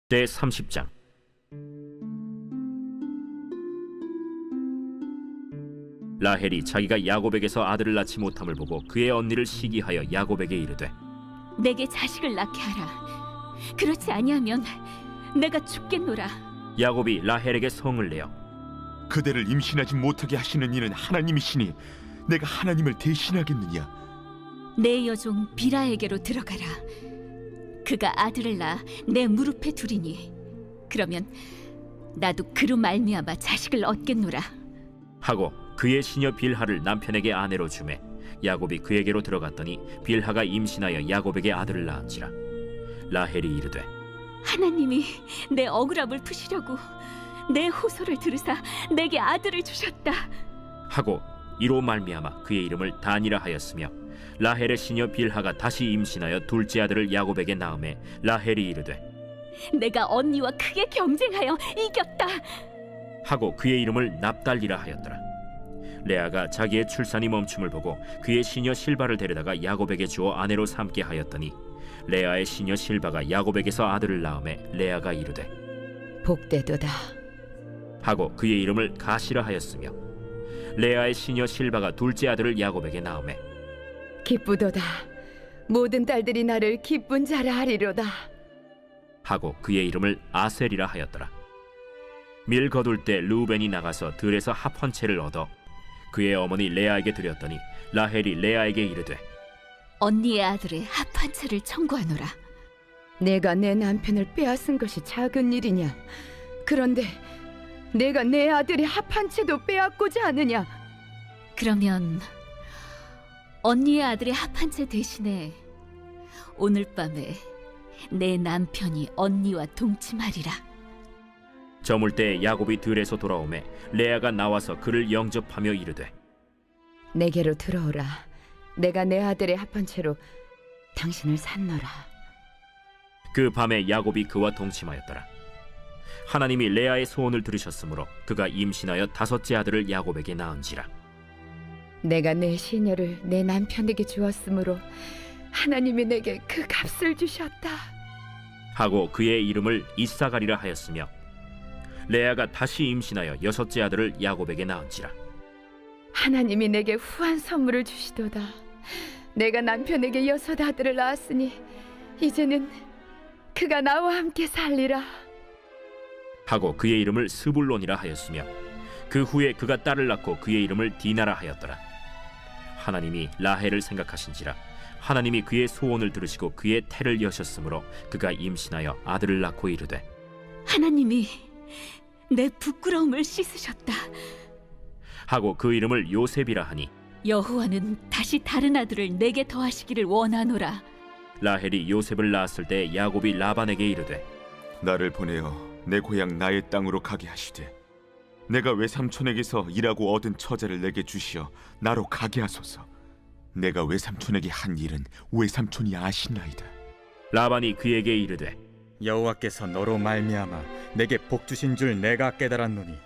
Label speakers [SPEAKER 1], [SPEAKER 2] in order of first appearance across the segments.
[SPEAKER 1] 제30장. 라헬이 자기가 야곱에게서 아들을 낳지 못함을 보고 그의 언니를 시기하여 야곱에게 이르되,
[SPEAKER 2] 내게 자식을 낳게 하라. 그렇지 아니하면 내가 죽겠노라.
[SPEAKER 1] 야곱이 라헬에게 성을 내어
[SPEAKER 3] 그대를 임신하지 못하게 하시는 이는 하나님이시니 내가 하나님을 대신하겠느냐?
[SPEAKER 2] 내 여종 비라에게로 들어가라. 그가 아들을 낳아 내 무릎에 두리니 그러면 나도 그로 말미암아 자식을 얻겠노라.
[SPEAKER 1] 하고 그의 시녀 빌하를 남편에게 아내로 주매 야곱이 그에게로 들어갔더니 빌하가 임신하여 야곱에게 아들을 낳은지라. 라헬이 이르되,
[SPEAKER 2] 하나님이 내 억울함을 푸시려고 내 호소를 들으사 내게 아들을 주셨다.
[SPEAKER 1] 하고 이로 말미암아 그의 이름을 단이라 하였으며, 라헬의 시녀 빌하가 다시 임신하여 둘째 아들을 야곱에게 낳음에 라헬이 이르되,
[SPEAKER 2] 내가 언니와 크게 경쟁하여 이겼다.
[SPEAKER 1] 하고 그의 이름을 납달리라 하였더라. 레아가 자기의 출산이 멈춤을 보고 그의 시녀 실바를 데려다가 야곱에게 주어 아내로 삼게 하였더니, 레아의 시녀 실바가 야곱에게서 아들을 낳음에 레아가 이르되,
[SPEAKER 4] 복되도다.
[SPEAKER 1] 하고 그의 이름을 가시라 하였으며, 레아의 시녀 실바가 둘째 아들을 야곱에게 낳음에
[SPEAKER 4] 기쁘도다. 모든 딸들이 나를 기쁜 자라 하리로다.
[SPEAKER 1] 하고 그의 이름을 아셀이라 하였더라. 밀 거둘 때 르우벤이 나가서 들에서 합 한 채를 얻어 그의 어머니 레아에게 드렸더니, 라헬이 레아에게 이르되,
[SPEAKER 2] 언니의 아들의 합 한 채를 청구하노라.
[SPEAKER 4] 내가 내 남편을 빼앗은 것이 작은 일이냐? 그런데 내가 내 아들의 합 한 채도 빼앗고자 하느냐?
[SPEAKER 2] 그러면 언니의 아들의 합 한 채 대신에 오늘 밤에 내 남편이 언니와 동침하리라.
[SPEAKER 1] 저물 때 야곱이 들에서 돌아오매 레아가 나와서 그를 영접하며 이르되,
[SPEAKER 4] 내게로 들어오라. 내가 내 아들의 합 한 채로 당신을 산노라.
[SPEAKER 1] 그 밤에 야곱이 그와 동침하였더라. 하나님이 레아의 소원을 들으셨으므로 그가 임신하여 다섯째 아들을 야곱에게 낳은지라.
[SPEAKER 4] 내가 내 시녀를 내 남편에게 주었으므로 하나님이 내게 그 값을 주셨다.
[SPEAKER 1] 하고 그의 이름을 이사가리라 하였으며, 레아가 다시 임신하여 여섯째 아들을 야곱에게 낳은지라.
[SPEAKER 4] 하나님이 내게 후한 선물을 주시도다. 내가 남편에게 여섯 아들을 낳았으니 이제는 그가 나와 함께 살리라.
[SPEAKER 1] 하고 그의 이름을 스불론이라 하였으며, 그 후에 그가 딸을 낳고 그의 이름을 디나라 하였더라. 하나님이 라헬을 생각하신지라 하나님이 그의 소원을 들으시고 그의 태를 여셨으므로 그가 임신하여 아들을 낳고 이르되,
[SPEAKER 2] 하나님이 내 부끄러움을 씻으셨다.
[SPEAKER 1] 하고 그 이름을 요셉이라 하니,
[SPEAKER 2] 여호와는 다시 다른 아들을 내게 더하시기를 원하노라.
[SPEAKER 1] 라헬이 요셉을 낳았을 때 야곱이 라반에게 이르되,
[SPEAKER 3] 나를 보내어 내 고향 나의 땅으로 가게 하시되 내가 외삼촌에게서 일하고 얻은 처자를 내게 주시어 나로 가게 하소서. 내가 외삼촌에게 한 일은 외삼촌이 아시나이다.
[SPEAKER 1] 라반이 그에게 이르되,
[SPEAKER 5] 여호와께서 너로 말미암아 내게 복 주신 줄 내가 깨달았노니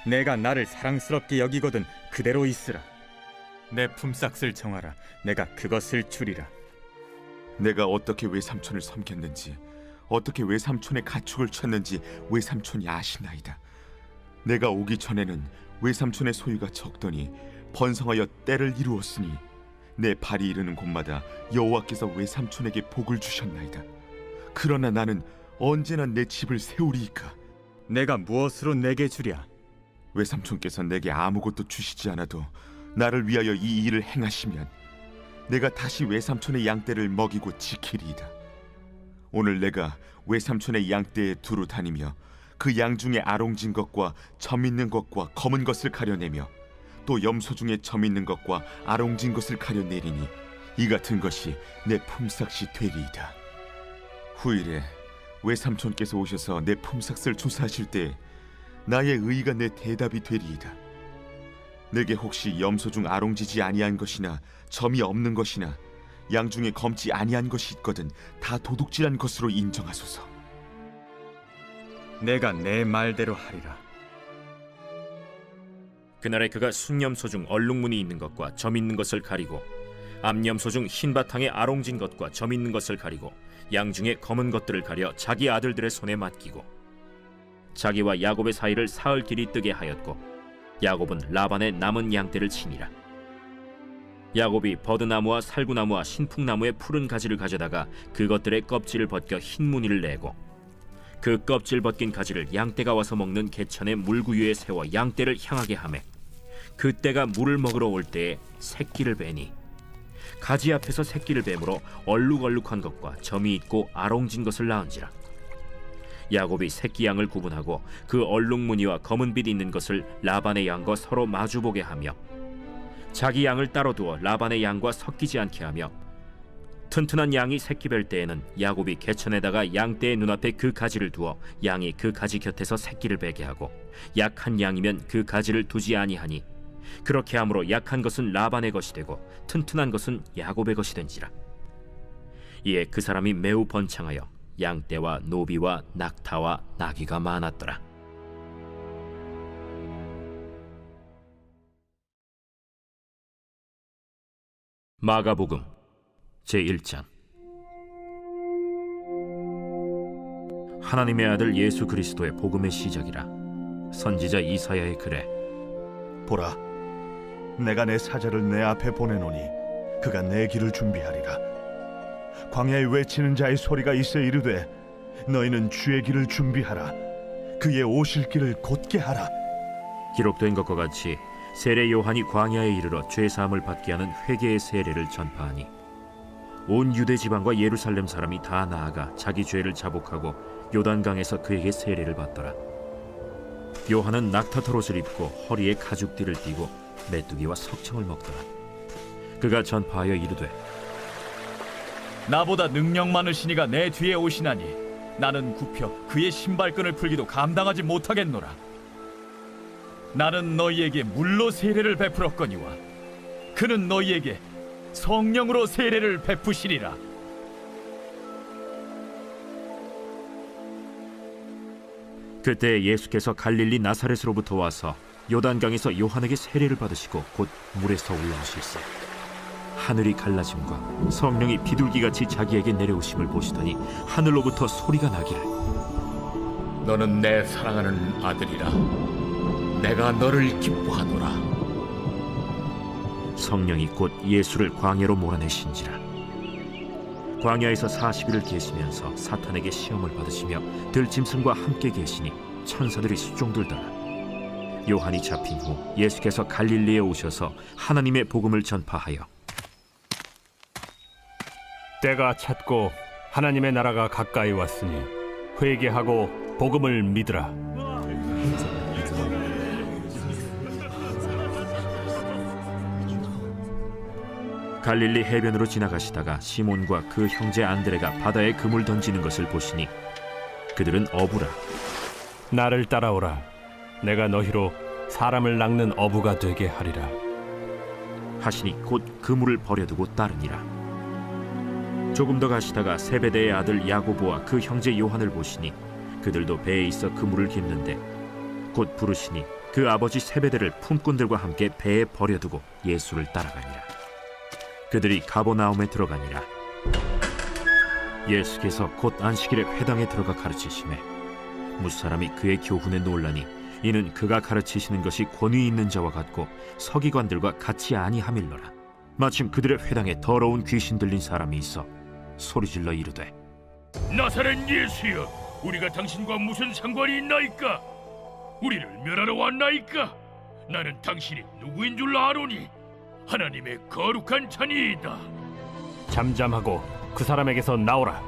[SPEAKER 5] 내가 나를 사랑스럽게 여기거든 그대로 있으라. 내 품삯을 정하라. 내가 그것을 주리라.
[SPEAKER 3] 내가 어떻게 외삼촌을 섬겼는지 어떻게 외삼촌의 가축을 쳤는지 외삼촌이 아시나이다. 내가 오기 전에는 외삼촌의 소유가 적더니 번성하여 때를 이루었으니 내 발이 이르는 곳마다 여호와께서 외삼촌에게 복을 주셨나이다. 그러나 나는 언제나 내 집을 세우리이까?
[SPEAKER 5] 내가 무엇으로 내게 주랴?
[SPEAKER 3] 외삼촌께서 내게 아무것도 주시지 않아도 나를 위하여 이 일을 행하시면 내가 다시 외삼촌의 양떼를 먹이고 지키리이다. 오늘 내가 외삼촌의 양떼에 두루 다니며 그 양 중에 아롱진 것과 점 있는 것과 검은 것을 가려내며 또 염소 중에 점 있는 것과 아롱진 것을 가려내리니 이 같은 것이 내 품삯이 되리이다. 후일에 외삼촌께서 오셔서 내 품삯을 조사하실 때 나의 의의가 내 대답이 되리이다. 내게 혹시 염소 중 아롱지지 아니한 것이나 점이 없는 것이나 양 중에 검지 아니한 것이 있거든 다 도둑질한 것으로 인정하소서.
[SPEAKER 5] 내가 내 말대로 하리라.
[SPEAKER 1] 그날에 그가 순염소 중 얼룩무늬 있는 것과 점 있는 것을 가리고 암염소 중 흰 바탕에 아롱진 것과 점 있는 것을 가리고 양 중에 검은 것들을 가려 자기 아들들의 손에 맡기고 자기와 야곱의 사이를 사흘 길이 뜨게 하였고 야곱은 라반의 남은 양떼를 치니라. 야곱이 버드나무와 살구나무와 신풍나무의 푸른 가지를 가져다가 그것들의 껍질을 벗겨 흰 무늬를 내고 그 껍질 벗긴 가지를 양떼가 와서 먹는 개천의 물구유에 세워 양떼를 향하게 하매 그때가 물을 먹으러 올 때에 새끼를 베니 가지 앞에서 새끼를 뱀으로 얼룩얼룩한 것과 점이 있고 아롱진 것을 낳은지라. 야곱이 새끼 양을 구분하고 그 얼룩무늬와 검은빛 있는 것을 라반의 양과 서로 마주보게 하며 자기 양을 따로 두어 라반의 양과 섞이지 않게 하며 튼튼한 양이 새끼 뵐 때에는 야곱이 개천에다가 양떼의 눈앞에 그 가지를 두어 양이 그 가지 곁에서 새끼를 베게 하고 약한 양이면 그 가지를 두지 아니하니 그렇게 함으로 약한 것은 라반의 것이 되고 튼튼한 것은 야곱의 것이 된지라. 이에 그 사람이 매우 번창하여 양떼와 노비와 낙타와 나귀가 많았더라. 마가복음 제1장. 하나님의 아들 예수 그리스도의 복음의 시작이라. 선지자 이사야의 글에
[SPEAKER 6] 보라, 내가 내 사자를 내 앞에 보내노니 그가 내 길을 준비하리라. 광야에 외치는 자의 소리가 있어 이르되 너희는 주의 길을 준비하라. 그의 오실 길을 곧게 하라.
[SPEAKER 1] 기록된 것과 같이 세례 요한이 광야에 이르러 죄 사함을 받게 하는 회개의 세례를 전파하니 온 유대 지방과 예루살렘 사람이 다 나아가 자기 죄를 자복하고 요단강에서 그에게 세례를 받더라. 요한은 낙타털옷을 입고 허리에 가죽띠를 띠고 메뚜기와 석청을 먹더라. 그가 전파하여 이르되
[SPEAKER 7] 나보다 능력 많으신 이가 내 뒤에 오시나니 나는 굽혀 그의 신발끈을 풀기도 감당하지 못하겠노라. 나는 너희에게 물로 세례를 베풀었거니와 그는 너희에게 성령으로 세례를 베푸시리라.
[SPEAKER 1] 그때 예수께서 갈릴리 나사렛으로부터 와서 요단강에서 요한에게 세례를 받으시고 곧 물에서 올라오실세 하늘이 갈라짐과 성령이 비둘기같이 자기에게 내려오심을 보시더니 하늘로부터 소리가 나기를
[SPEAKER 8] 너는 내 사랑하는 아들이라. 내가 너를 기뻐하노라.
[SPEAKER 1] 성령이 곧 예수를 광야로 몰아내신지라. 광야에서 40일을 계시면서 사탄에게 시험을 받으시며 들짐승과 함께 계시니 천사들이 수종들더라. 요한이 잡힌 후 예수께서 갈릴리에 오셔서 하나님의 복음을 전파하여
[SPEAKER 9] 때가 찼고 하나님의 나라가 가까이 왔으니 회개하고 복음을 믿으라.
[SPEAKER 1] 갈릴리 해변으로 지나가시다가 시몬과 그 형제 안드레가 바다에 그물 던지는 것을 보시니 그들은 어부라.
[SPEAKER 9] 나를 따라오라. 내가 너희로 사람을 낚는 어부가 되게 하리라.
[SPEAKER 1] 하시니 곧 그물을 버려두고 따르니라. 조금 더 가시다가 세베대의 아들 야고보와 그 형제 요한을 보시니 그들도 배에 있어 그물을 깁는데 곧 부르시니 그 아버지 세베대를 품꾼들과 함께 배에 버려두고 예수를 따라가니라. 그들이 가버나움에 들어가니라. 예수께서 곧 안식일에 회당에 들어가 가르치시매 무사람이 그의 교훈에 놀라니 이는 그가 가르치시는 것이 권위 있는 자와 같고 서기관들과 같이 아니함일러라. 마침 그들의 회당에 더러운 귀신 들린 사람이 있어 소리질러 이르되
[SPEAKER 10] 나사렛 예수여, 우리가 당신과 무슨 상관이 있나이까? 우리를 멸하러 왔나이까? 나는 당신이 누구인 줄 아노니 하나님의 거룩한 자니이다.
[SPEAKER 9] 잠잠하고 그 사람에게서 나오라.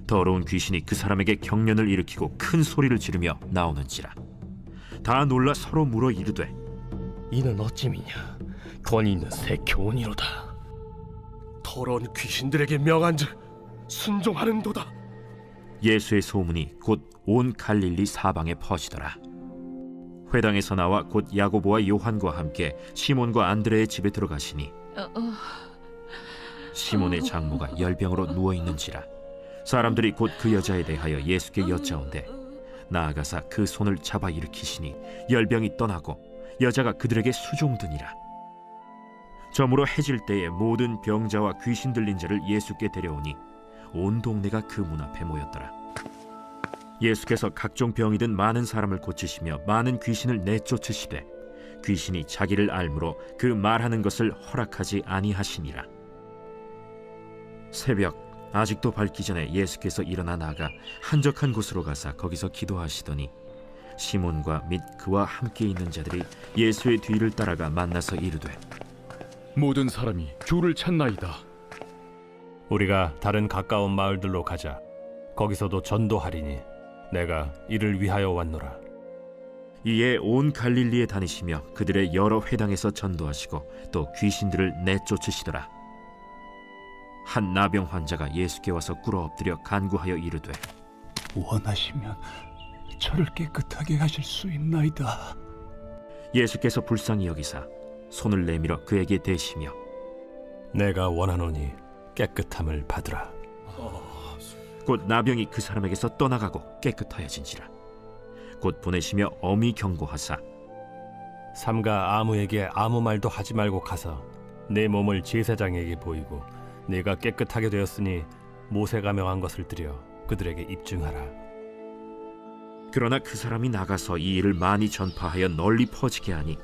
[SPEAKER 1] 더러운 귀신이 그 사람에게 경련을 일으키고 큰 소리를 지르며 나오는지라. 다 놀라 서로 물어 이르되
[SPEAKER 11] 이는 어찌미냐? 권위 있는 새 교훈이로다. 더러운 귀신들에게 명한즉 순종하는도다.
[SPEAKER 1] 예수의 소문이 곧 온 갈릴리 사방에 퍼지더라. 회당에서 나와 곧 야고보와 요한과 함께 시몬과 안드레의 집에 들어가시니 시몬의 장모가 열병으로 누워있는지라. 사람들이 곧 그 여자에 대하여 예수께 여짜온대 나아가사 그 손을 잡아 일으키시니 열병이 떠나고 여자가 그들에게 수종드니라. 저물어 해질 때에 모든 병자와 귀신 들린 자를 예수께 데려오니 온 동네가 그 문 앞에 모였더라. 예수께서 각종 병이 든 많은 사람을 고치시며 많은 귀신을 내쫓으시되 귀신이 자기를 알므로 그 말하는 것을 허락하지 아니하시니라. 새벽 아직도 밝기 전에 예수께서 일어나 나가 한적한 곳으로 가사 거기서 기도하시더니 시몬과 및 그와 함께 있는 자들이 예수의 뒤를 따라가 만나서 이르되
[SPEAKER 7] 모든 사람이 주를 찾나이다.
[SPEAKER 9] 우리가 다른 가까운 마을들로 가자. 거기서도 전도하리니 내가 이를 위하여 왔노라.
[SPEAKER 1] 이에 온 갈릴리에 다니시며 그들의 여러 회당에서 전도하시고 또 귀신들을 내쫓으시더라. 한 나병 환자가 예수께 와서 꿇어 엎드려 간구하여 이르되
[SPEAKER 12] 원하시면 저를 깨끗하게 하실 수 있나이다.
[SPEAKER 1] 예수께서 불쌍히 여기사 손을 내밀어 그에게 대시며
[SPEAKER 9] 내가 원하노니 깨끗함을 받으라.
[SPEAKER 1] 곧 나병이 그 사람에게서 떠나가고 깨끗하여진지라. 곧 보내시며 엄히 경고하사
[SPEAKER 9] 삼가 아무에게 아무 말도 하지 말고 가서 내 몸을 제사장에게 보이고 네가 깨끗하게 되었으니 모세가 명한 것을 드려 그들에게 입증하라.
[SPEAKER 1] 그러나 그 사람이 나가서 이 일을 많이 전파하여 널리 퍼지게 하니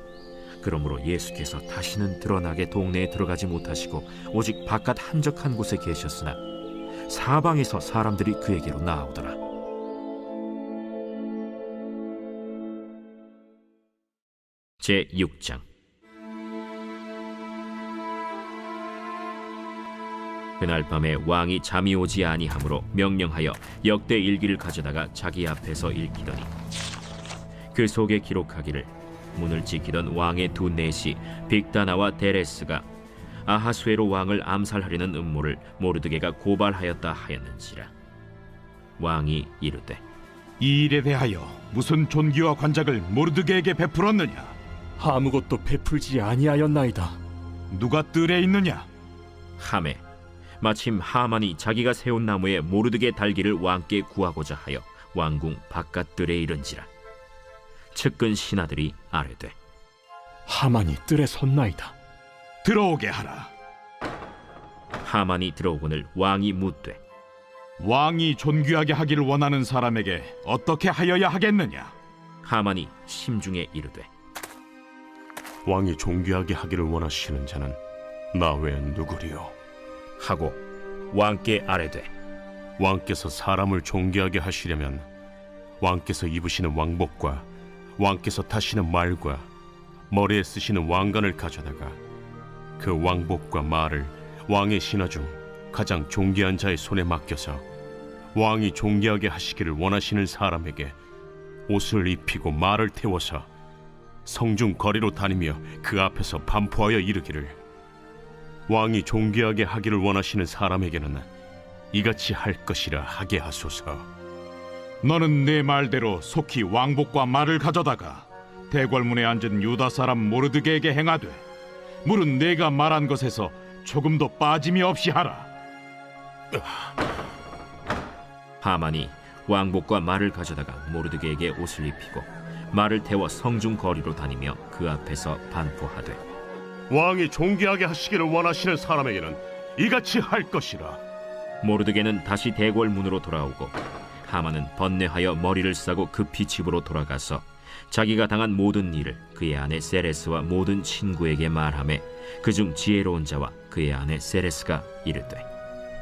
[SPEAKER 1] 그러므로 예수께서 다시는 드러나게 동네에 들어가지 못하시고 오직 바깥 한적한 곳에 계셨으나 사방에서 사람들이 그에게로 나아오더라. 제6장. 그날 밤에 왕이 잠이 오지 아니하므로 명령하여 역대 일기를 가져다가 자기 앞에서 읽히더니 그 속에 기록하기를 문을 지키던 왕의 두 내시 빅다나와 데레스가 아하수에로 왕을 암살하려는 음모를 모르드게가 고발하였다 하였는지라. 왕이 이르되
[SPEAKER 6] 이 일에 대하여 무슨 존귀와 관작을 모르드게에게 베풀었느냐?
[SPEAKER 11] 아무것도 베풀지 아니하였나이다.
[SPEAKER 6] 누가 뜰에 있느냐?
[SPEAKER 1] 하매 마침 하만이 자기가 세운 나무에 모르드게 달기를 왕께 구하고자 하여 왕궁 바깥들에 이른지라. 측근 신하들이 아뢰되
[SPEAKER 11] 하만이 뜰에 섰나이다.
[SPEAKER 6] 들어오게 하라.
[SPEAKER 1] 하만이 들어오거늘 왕이 묻되
[SPEAKER 6] 왕이 존귀하게 하기를 원하는 사람에게 어떻게 하여야 하겠느냐?
[SPEAKER 1] 하만이 심중에 이르되
[SPEAKER 11] 왕이 존귀하게 하기를 원하시는 자는 나 외엔 누구리요?
[SPEAKER 1] 하고 왕께 아뢰되
[SPEAKER 11] 왕께서 사람을 존귀하게 하시려면 왕께서 입으시는 왕복과 왕께서 타시는 말과 머리에 쓰시는 왕관을 가져다가 그 왕복과 말을 왕의 신하 중 가장 존귀한 자의 손에 맡겨서 왕이 존귀하게 하시기를 원하시는 사람에게 옷을 입히고 말을 태워서 성중 거리로 다니며 그 앞에서 반포하여 이르기를 왕이 존귀하게 하기를 원하시는 사람에게는 이같이 할 것이라 하게 하소서.
[SPEAKER 6] 너는 내 말대로 속히 왕복과 말을 가져다가 대궐문에 앉은 유다 사람 모르드게에게 행하되 물은 내가 말한 것에서 조금도 빠짐이 없이 하라.
[SPEAKER 1] 하만이 왕복과 말을 가져다가 모르드게에게 옷을 입히고 말을 태워 성중 거리로 다니며 그 앞에서 반포하되
[SPEAKER 11] 왕이 존귀하게 하시기를 원하시는 사람에게는 이같이 할 것이라.
[SPEAKER 1] 모르드게는 다시 대궐 문으로 돌아오고 하만은 번뇌하여 머리를 싸고 급히 집으로 돌아가서 자기가 당한 모든 일을 그의 아내 세레스와 모든 친구에게 말하매 그중 지혜로운 자와 그의 아내 세레스가 이르되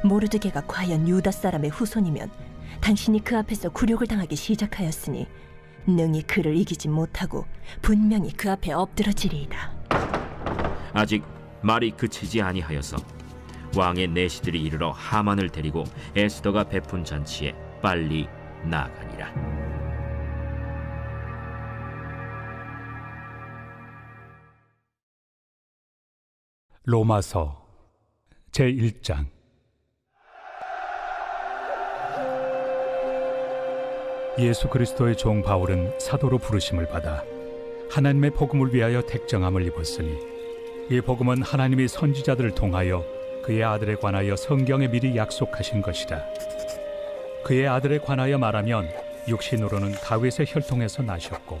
[SPEAKER 13] 모르드게가 과연 유다 사람의 후손이면 당신이 그 앞에서 굴욕을 당하기 시작하였으니 능히 그를 이기지 못하고 분명히 그 앞에 엎드러지리이다.
[SPEAKER 1] 아직 말이 그치지 아니하여서 왕의 내시들이 이르러 하만을 데리고 에스더가 베푼 잔치에 빨리 나아가니라.
[SPEAKER 12] 로마서 제1장. 예수 그리스도의 종 바울은 사도로 부르심을 받아 하나님의 복음을 위하여 택정함을 입었으니 이 복음은 하나님이 선지자들을 통하여 그의 아들에 관하여 성경에 미리 약속하신 것이라. 그의 아들에 관하여 말하면 육신으로는 다윗의 혈통에서 나셨고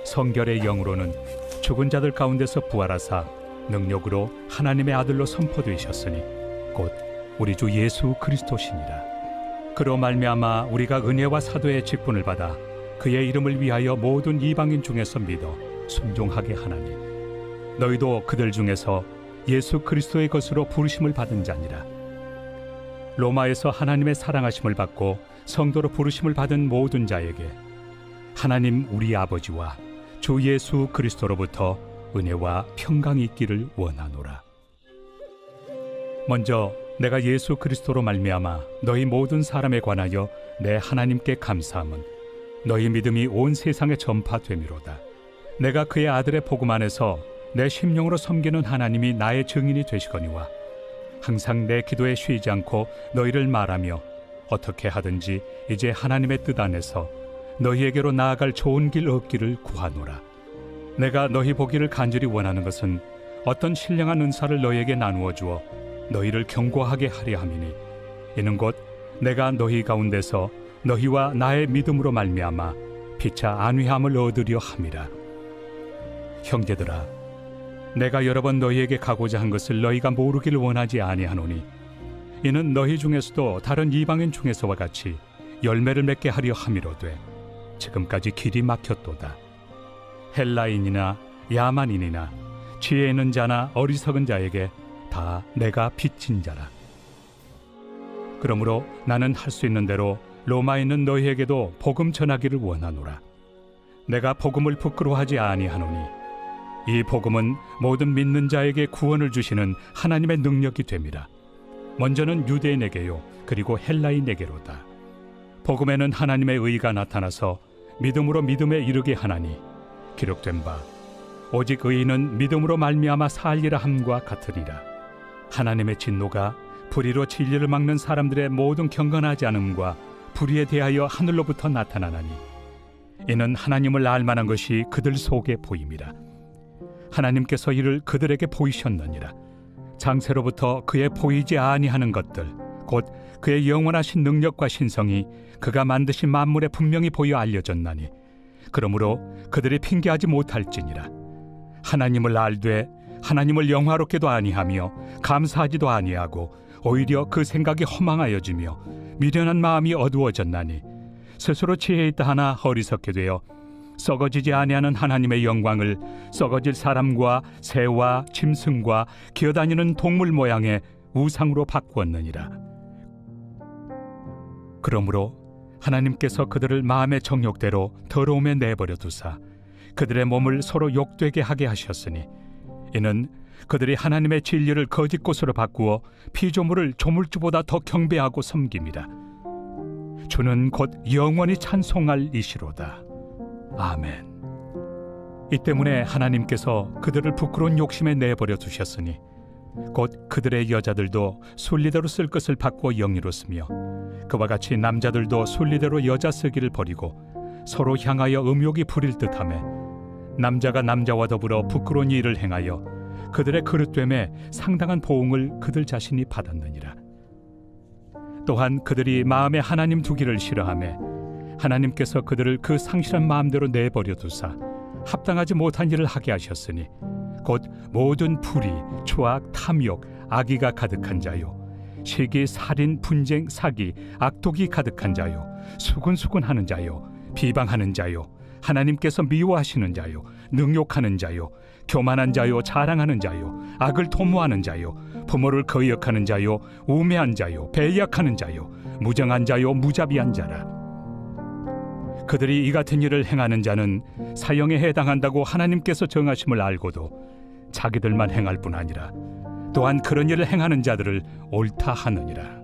[SPEAKER 12] 성결의 영으로는 죽은 자들 가운데서 부활하사 능력으로 하나님의 아들로 선포되셨으니 곧 우리 주 예수 그리스도시니라. 그로 말미암아 우리가 은혜와 사도의 직분을 받아 그의 이름을 위하여 모든 이방인 중에서 믿어 순종하게 하나니 너희도 그들 중에서 예수 그리스도의 것으로 부르심을 받은 자니라. 로마에서 하나님의 사랑하심을 받고 성도로 부르심을 받은 모든 자에게 하나님 우리 아버지와 주 예수 그리스도로부터 은혜와 평강이 있기를 원하노라. 먼저 내가 예수 그리스도로 말미암아 너희 모든 사람에 관하여 내 하나님께 감사함은 너희 믿음이 온 세상에 전파되미로다. 내가 그의 아들의 복음 안에서 내 심령으로 섬기는 하나님이 나의 증인이 되시거니와 항상 내 기도에 쉬지 않고 너희를 말하며 어떻게 하든지 이제 하나님의 뜻 안에서 너희에게로 나아갈 좋은 길 얻기를 구하노라. 내가 너희 보기를 간절히 원하는 것은 어떤 신령한 은사를 너희에게 나누어 주어 너희를 경고하게 하려 함이니 이는 곧 내가 너희 가운데서 너희와 나의 믿음으로 말미암아 피차 안위함을 얻으려 함이라. 형제들아, 내가 여러 번 너희에게 가고자 한 것을 너희가 모르기를 원하지 아니하노니 이는 너희 중에서도 다른 이방인 중에서와 같이 열매를 맺게 하려 함이로되 지금까지 길이 막혔도다. 헬라인이나 야만인이나 지혜 있는 자나 어리석은 자에게 다 내가 빚진 자라. 그러므로 나는 할 수 있는 대로 로마에 있는 너희에게도 복음 전하기를 원하노라. 내가 복음을 부끄러워하지 아니하노니 이 복음은 모든 믿는 자에게 구원을 주시는 하나님의 능력이 됨이라. 먼저는 유대인에게요 그리고 헬라인에게로다. 복음에는 하나님의 의가 나타나서 믿음으로 믿음에 이르게 하나니 기록된 바 오직 의인은 믿음으로 말미암아 살리라 함과 같으니라. 하나님의 진노가 불의로 진리를 막는 사람들의 모든 경건하지 않음과 불의에 대하여 하늘로부터 나타나나니 이는 하나님을 알만한 것이 그들 속에 보임이라. 하나님께서 이를 그들에게 보이셨느니라. 장세로부터 그의 보이지 아니하는 것들 곧 그의 영원하신 능력과 신성이 그가 만드신 만물에 분명히 보여 알려졌나니 그러므로 그들이 핑계하지 못할지니라. 하나님을 알되 하나님을 영화롭게도 아니하며 감사하지도 아니하고 오히려 그 생각이 허망하여지며 미련한 마음이 어두워졌나니 스스로 지혜 있다 하나 어리석게 되어 썩어지지 아니하는 하나님의 영광을 썩어질 사람과 새와 짐승과 기어다니는 동물 모양의 우상으로 바꾸었느니라. 그러므로 하나님께서 그들을 마음의 정욕대로 더러움에 내버려 두사 그들의 몸을 서로 욕되게 하게 하셨으니 이는 그들이 하나님의 진리를 거짓 것으로 바꾸어 피조물을 조물주보다 더 경배하고 섬김이라. 주는 곧 영원히 찬송할 이시로다. 아멘. 이 때문에 하나님께서 그들을 부끄러운 욕심에 내버려 두셨으니 곧 그들의 여자들도 순리대로 쓸 것을 바꾸어 영리로 쓰며 그와 같이 남자들도 순리대로 여자 쓰기를 버리고 서로 향하여 음욕이 부릴 듯하며 남자가 남자와 더불어 부끄러운 일을 행하여 그들의 그릇됨에 상당한 보응을 그들 자신이 받았느니라. 또한 그들이 마음에 하나님 두기를 싫어하며 하나님께서 그들을 그 상실한 마음대로 내버려 두사 합당하지 못한 일을 하게 하셨으니 곧 모든 불의, 추악, 탐욕, 악의가 가득한 자요 시기, 살인, 분쟁, 사기, 악독이 가득한 자요 수군수군하는 자요 비방하는 자요 하나님께서 미워하시는 자요 능욕하는 자요 교만한 자요 자랑하는 자요 악을 도모하는 자요 부모를 거역하는 자요 우매한 자요 배약하는 자요 무정한 자요 무자비한 자라. 그들이 이 같은 일을 행하는 자는 사형에 해당한다고 하나님께서 정하심을 알고도 자기들만 행할 뿐 아니라 또한 그런 일을 행하는 자들을 옳다 하느니라.